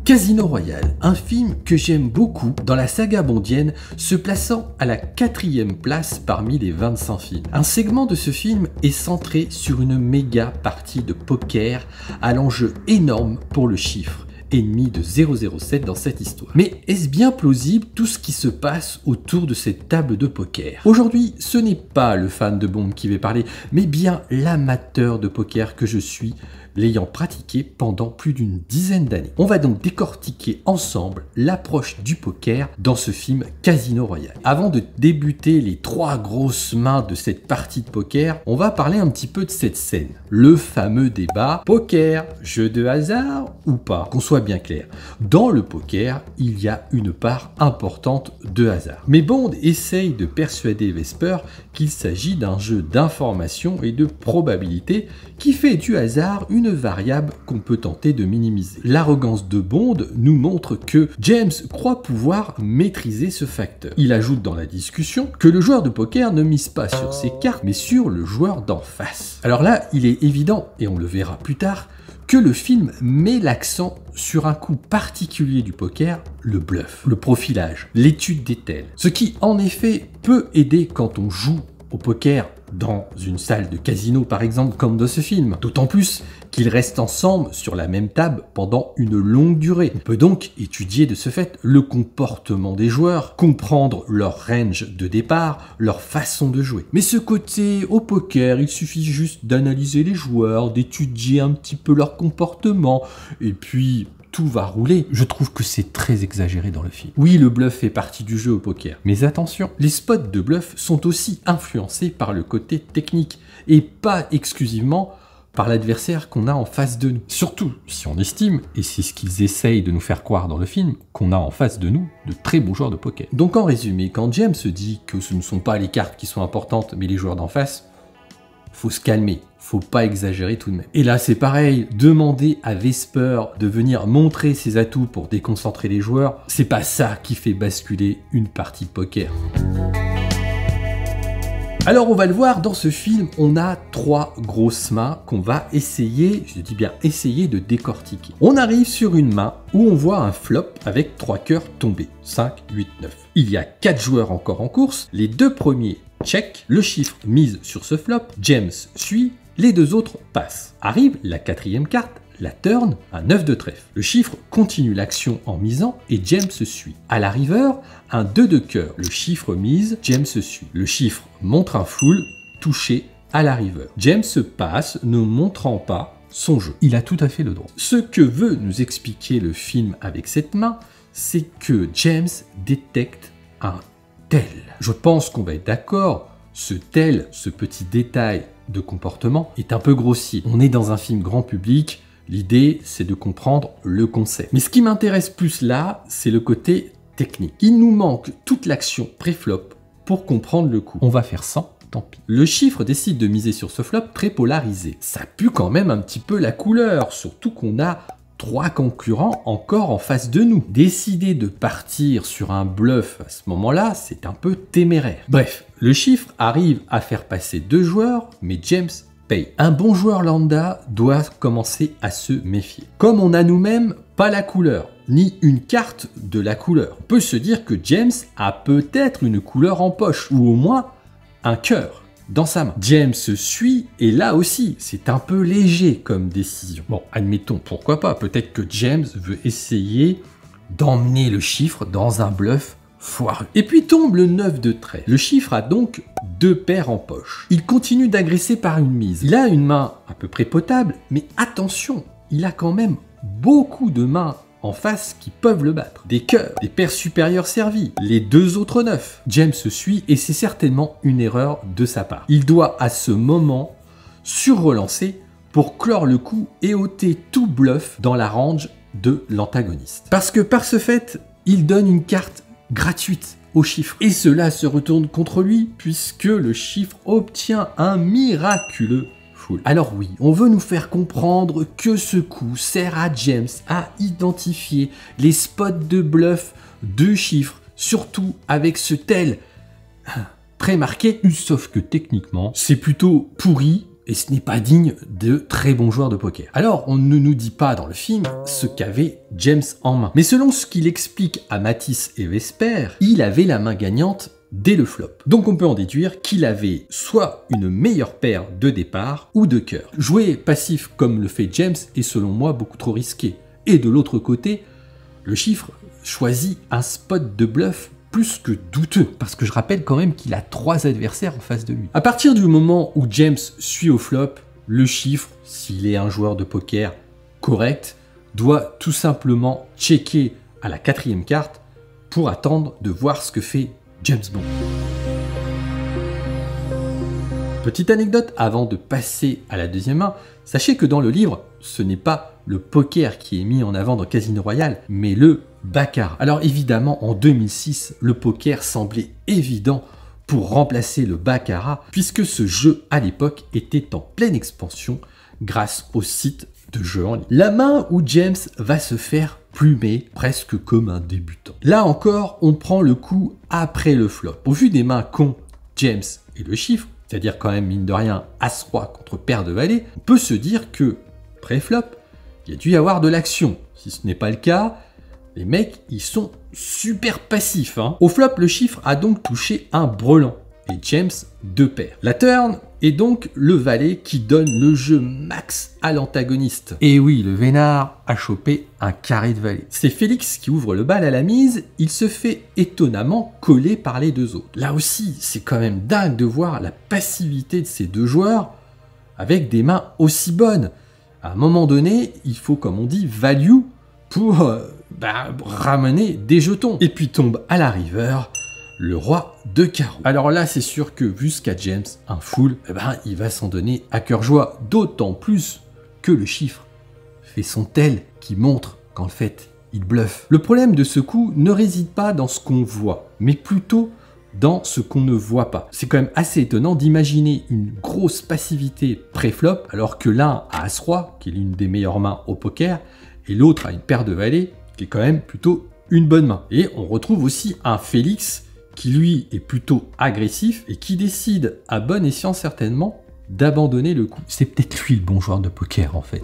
Casino Royale, un film que j'aime beaucoup dans la saga bondienne, se plaçant à la 4e place parmi les 25 films. Un segment de ce film est centré sur une méga partie de poker à l'enjeu énorme pour le chiffre, ennemi de 007 dans cette histoire. Mais est-ce bien plausible tout ce qui se passe autour de cette table de poker? Aujourd'hui, ce n'est pas le fan de Bond qui va parler, mais bien l'amateur de poker que je suis, l'ayant pratiqué pendant plus d'une dizaine d'années. On va donc décortiquer ensemble l'approche du poker dans ce film Casino Royale. Avant de débuter les 3 grosses mains de cette partie de poker, on va parler un petit peu de cette scène. Le fameux débat poker, jeu de hasard ou pas? Qu'on soit bien clair, dans le poker, il y a une part importante de hasard. Mais Bond essaye de persuader Vesper qu'il s'agit d'un jeu d'information et de probabilité qui fait du hasard une variable qu'on peut tenter de minimiser. L'arrogance de Bond nous montre que James croit pouvoir maîtriser ce facteur. Il ajoute dans la discussion que le joueur de poker ne mise pas sur ses cartes, mais sur le joueur d'en face. Alors là, il est évident, et on le verra plus tard, que le film met l'accent sur un coup particulier du poker, le bluff, le profilage, l'étude des tels. Ce qui, en effet, peut aider quand on joue au poker dans une salle de casino par exemple comme dans ce film, d'autant plus qu'ils restent ensemble sur la même table pendant une longue durée. On peut donc étudier de ce fait le comportement des joueurs, comprendre leur range de départ, leur façon de jouer. Mais ce côté au poker, il suffit juste d'analyser les joueurs, d'étudier un petit peu leur comportement, et puis tout va rouler. Je trouve que c'est très exagéré dans le film. Oui, le bluff fait partie du jeu au poker. Mais attention, les spots de bluff sont aussi influencés par le côté technique et pas exclusivement par l'adversaire qu'on a en face de nous. Surtout si on estime, et c'est ce qu'ils essayent de nous faire croire dans le film, qu'on a en face de nous de très bons joueurs de poker. Donc en résumé, quand James se dit que ce ne sont pas les cartes qui sont importantes, mais les joueurs d'en face, faut se calmer, faut pas exagérer tout de même. Et là c'est pareil, demander à Vesper de venir montrer ses atouts pour déconcentrer les joueurs, c'est pas ça qui fait basculer une partie de poker. Alors on va le voir, dans ce film, on a 3 grosses mains qu'on va essayer, je dis bien essayer de décortiquer. On arrive sur une main où on voit un flop avec 3 cœurs tombés, 5, 8, 9. Il y a 4 joueurs encore en course, les 2 premiers check, le chiffre mise sur ce flop, James suit, les 2 autres passent. Arrive la 4e carte, la turn, un 9 de trèfle. Le chiffre continue l'action en misant et James suit. À la river, un 2 de cœur. Le chiffre mise, James suit. Le chiffre montre un full, touché à la river. James passe, ne montrant pas son jeu. Il a tout à fait le droit. Ce que veut nous expliquer le film avec cette main, c'est que James détecte un tel. Je pense qu'on va être d'accord, ce tel, ce petit détail de comportement est un peu grossier. On est dans un film grand public, l'idée c'est de comprendre le concept. Mais ce qui m'intéresse plus là, c'est le côté technique. Il nous manque toute l'action pré-flop pour comprendre le coup. On va faire 100, tant pis. Le chiffre décide de miser sur ce flop très polarisé. Ça pue quand même un petit peu la couleur, surtout qu'on a 3 concurrents encore en face de nous. Décider de partir sur un bluff à ce moment-là, c'est un peu téméraire. Bref, le chiffre arrive à faire passer 2 joueurs, mais James paye. Un bon joueur lambda doit commencer à se méfier. Comme on a nous-mêmes pas la couleur, ni une carte de la couleur, on peut se dire que James a peut-être une couleur en poche, ou au moins un cœur dans sa main. James suit, et là aussi, c'est un peu léger comme décision. Bon, admettons, pourquoi pas, peut-être que James veut essayer d'emmener le chiffre dans un bluff foireux. Et puis tombe le 9 de trèfle. Le chiffre a donc 2 paires en poche. Il continue d'agresser par une mise. Il a une main à peu près potable, mais attention, il a quand même beaucoup de mains en face qui peuvent le battre. Des cœurs, des paires supérieures servies, les 2 autres 9. James suit et c'est certainement une erreur de sa part. Il doit à ce moment surrelancer pour clore le coup et ôter tout bluff dans la range de l'antagoniste. Parce que par ce fait, il donne une carte gratuite au chiffre. Et cela se retourne contre lui puisque le chiffre obtient un miraculeux full. Alors oui, on veut nous faire comprendre que ce coup sert à James à identifier les spots de bluff de chiffres, surtout avec ce tel prémarqué, sauf que techniquement, c'est plutôt pourri et ce n'est pas digne de très bons joueurs de poker. Alors, on ne nous dit pas dans le film ce qu'avait James en main. Mais selon ce qu'il explique à Matisse et Vesper, il avait la main gagnante dès le flop. Donc on peut en déduire qu'il avait soit une meilleure paire de départ ou de cœur. Jouer passif comme le fait James est selon moi beaucoup trop risqué. Et de l'autre côté, le chiffre choisit un spot de bluff plus que douteux, parce que je rappelle quand même qu'il a 3 adversaires en face de lui. À partir du moment où James suit au flop, le chiffre, s'il est un joueur de poker correct, doit tout simplement checker à la 4e carte pour attendre de voir ce que fait James Bond. Petite anecdote avant de passer à la deuxième main, sachez que dans le livre, ce n'est pas le poker qui est mis en avant dans Casino Royale, mais le baccarat. Alors évidemment, en 2006, le poker semblait évident pour remplacer le baccarat, puisque ce jeu à l'époque était en pleine expansion grâce au site de jeux en ligne. La main où James va se faire plumer presque comme un débutant. Là encore, on prend le coup après le flop. Au vu des mains qu'ont James et le chiffre, c'est-à-dire quand même mine de rien As-Roi contre paire de valet, on peut se dire que pré-flop, il y a dû y avoir de l'action. Si ce n'est pas le cas, les mecs, ils sont super passifs. Au flop, le chiffre a donc touché un brelan et James 2 paires. La turn est donc le valet qui donne le jeu max à l'antagoniste. Et oui, le vénard a chopé un carré de valet. C'est Félix qui ouvre le bal à la mise, il se fait étonnamment coller par les deux autres. Là aussi, c'est quand même dingue de voir la passivité de ces deux joueurs avec des mains aussi bonnes. À un moment donné, il faut, comme on dit, value pour ramener des jetons. Et puis tombe à la river le roi de carreau. Alors là, c'est sûr que vu ce qu'a James, un full, il va s'en donner à cœur joie, d'autant plus que le chiffre fait son tel qui montre qu'en fait, il bluffe. Le problème de ce coup ne réside pas dans ce qu'on voit, mais plutôt dans ce qu'on ne voit pas. C'est quand même assez étonnant d'imaginer une grosse passivité pré-flop, alors que l'un a As-Roi, qui est l'une des meilleures mains au poker, et l'autre a une paire de valets, qui est quand même plutôt une bonne main. Et on retrouve aussi un Félix, qui lui est plutôt agressif, et qui décide, à bon escient certainement, d'abandonner le coup. C'est peut-être lui le bon joueur de poker en fait.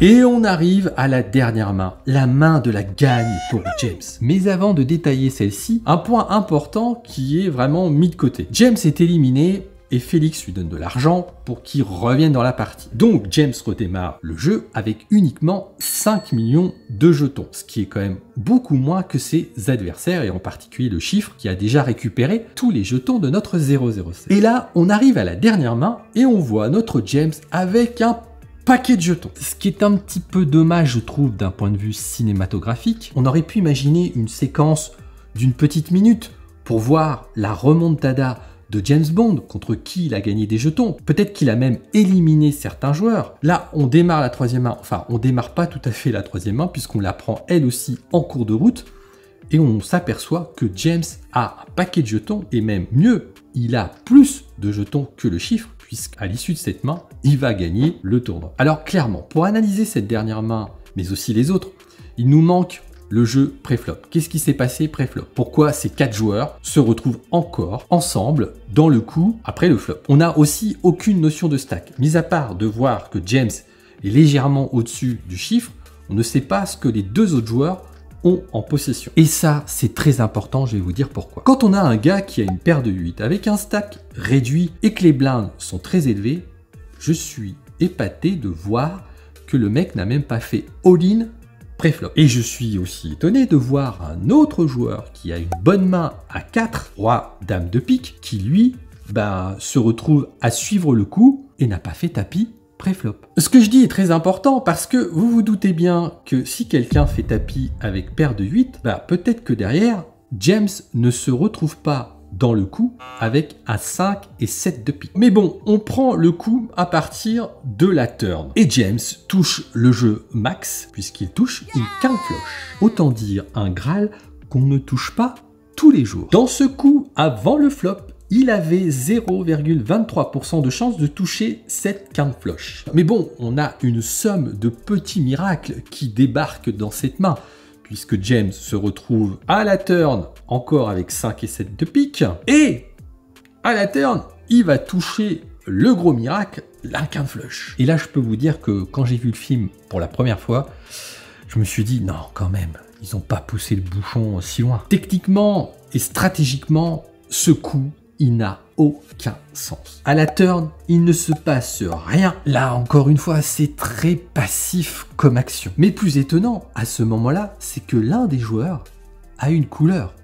Et on arrive à la dernière main, la main de la gagne pour James. Mais avant de détailler celle-ci, un point important qui est vraiment mis de côté. James est éliminé et Félix lui donne de l'argent pour qu'il revienne dans la partie. Donc James redémarre le jeu avec uniquement 5 millions de jetons, ce qui est quand même beaucoup moins que ses adversaires, et en particulier le chiffre qui a déjà récupéré tous les jetons de notre 007. Et là, on arrive à la dernière main et on voit notre James avec un paquet de jetons. Ce qui est un petit peu dommage, je trouve, d'un point de vue cinématographique. On aurait pu imaginer une séquence d'une petite minute pour voir la remontada de James Bond contre qui il a gagné des jetons. Peut-être qu'il a même éliminé certains joueurs. Là, on démarre la troisième main. Enfin, on démarre pas tout à fait la troisième main puisqu'on la prend elle aussi en cours de route. Et on s'aperçoit que James a un paquet de jetons et même mieux, il a plus de jetons que le chiffre, puisqu'à l'issue de cette main, il va gagner le tournoi. Alors clairement, pour analyser cette dernière main, mais aussi les autres, il nous manque le jeu pré-flop. Qu'est-ce qui s'est passé pré-flop? Pourquoi ces 4 joueurs se retrouvent encore ensemble dans le coup après le flop? On n'a aussi aucune notion de stack. Mis à part de voir que James est légèrement au-dessus du chiffre, on ne sait pas ce que les deux autres joueurs ont en possession. Et ça, c'est très important, je vais vous dire pourquoi. Quand on a un gars qui a une paire de 8 avec un stack réduit et que les blindes sont très élevées, je suis épaté de voir que le mec n'a même pas fait all-in pré-flop. Et je suis aussi étonné de voir un autre joueur qui a une bonne main à 4, roi, dame de pique, qui lui, se retrouve à suivre le coup et n'a pas fait tapis pré-flop. Ce que je dis est très important parce que vous vous doutez bien que si quelqu'un fait tapis avec paire de 8, peut-être que derrière, James ne se retrouve pas dans le coup avec un 5 et 7 de pique. Mais bon, on prend le coup à partir de la turn. Et James touche le jeu max puisqu'il touche une quinte floche. Autant dire un Graal qu'on ne touche pas tous les jours. Dans ce coup, avant le flop, il avait 0,23% de chance de toucher cette quinte floche. Mais bon, on a une somme de petits miracles qui débarquent dans cette main, puisque James se retrouve à la turn encore avec 5 et 7 de pique, et à la turn, il va toucher le gros miracle, la quinte flush. Et là, je peux vous dire que quand j'ai vu le film pour la première fois, je me suis dit, non, quand même, ils n'ont pas poussé le bouchon si loin. Techniquement et stratégiquement, ce coup, il n'a aucun sens. À la turn, il ne se passe rien. Là, encore une fois, c'est très passif comme action. Mais plus étonnant, à ce moment-là, c'est que l'un des joueurs a une couleur.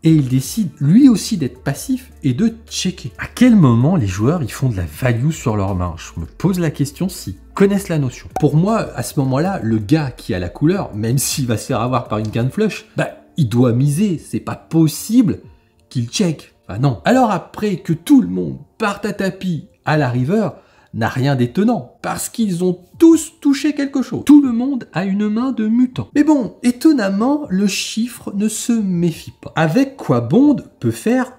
Et il décide lui aussi d'être passif et de checker. À quel moment les joueurs ils font de la value sur leurs mains? Je me pose la question s'ils connaissent la notion. Pour moi, à ce moment-là, le gars qui a la couleur, même s'il va se faire avoir par une quinte flush, il doit miser. C'est pas possible qu'il check. Non. Alors après que tout le monde parte à tapis à la river, n'a rien d'étonnant, parce qu'ils ont tous touché quelque chose. Tout le monde a une main de mutant. Mais bon, étonnamment, le chiffre ne se méfie pas. Avec quoi Bond peut faire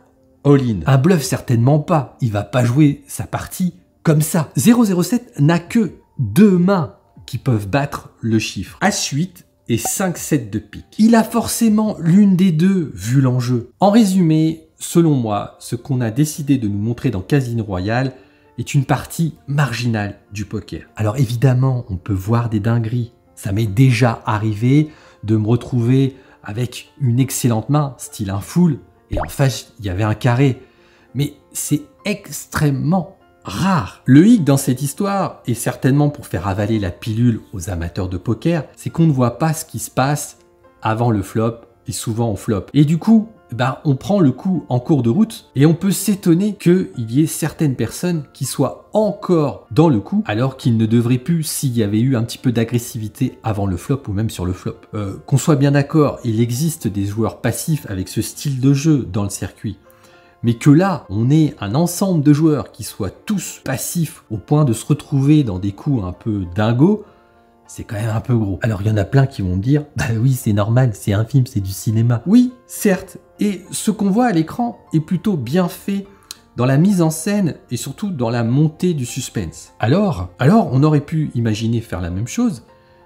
all-in? Un bluff certainement pas, il va pas jouer sa partie comme ça. 007 n'a que 2 mains qui peuvent battre le chiffre. As-8 et 5-7 de pique. Il a forcément l'une des deux vu l'enjeu. En résumé, selon moi, ce qu'on a décidé de nous montrer dans Casino Royale est une partie marginale du poker. Alors évidemment, on peut voir des dingueries. Ça m'est déjà arrivé de me retrouver avec une excellente main, style un full, et en face, il y avait un carré. Mais c'est extrêmement rare. Le hic dans cette histoire, et certainement pour faire avaler la pilule aux amateurs de poker, c'est qu'on ne voit pas ce qui se passe avant le flop, et souvent au flop. Et du coup, on prend le coup en cours de route et on peut s'étonner qu'il y ait certaines personnes qui soient encore dans le coup alors qu'ils ne devraient plus s'il y avait eu un petit peu d'agressivité avant le flop ou même sur le flop. Qu'on soit bien d'accord, il existe des joueurs passifs avec ce style de jeu dans le circuit. Mais que là, on ait un ensemble de joueurs qui soient tous passifs au point de se retrouver dans des coups un peu dingos, c'est quand même un peu gros. Alors il y en a plein qui vont me dire, bah oui c'est normal, c'est un film, c'est du cinéma. Oui, certes, et ce qu'on voit à l'écran est plutôt bien fait dans la mise en scène et surtout dans la montée du suspense. Alors on aurait pu imaginer faire la même chose,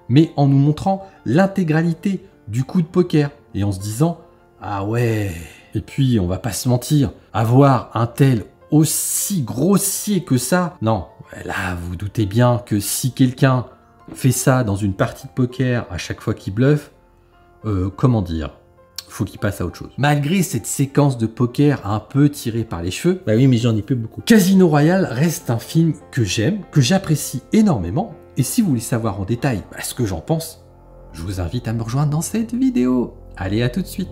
mais en nous montrant l'intégralité du coup de poker et en se disant, ah ouais, et puis on va pas se mentir, avoir un tel aussi grossier que ça, non, là vous doutez bien que si quelqu'un fait ça dans une partie de poker à chaque fois qu'il bluffe, comment dire, faut qu'il passe à autre chose. Malgré cette séquence de poker un peu tirée par les cheveux, bah oui mais j'en ai plus beaucoup. Casino Royale reste un film que j'aime, que j'apprécie énormément, et si vous voulez savoir en détail ce que j'en pense, je vous invite à me rejoindre dans cette vidéo. Allez, à tout de suite.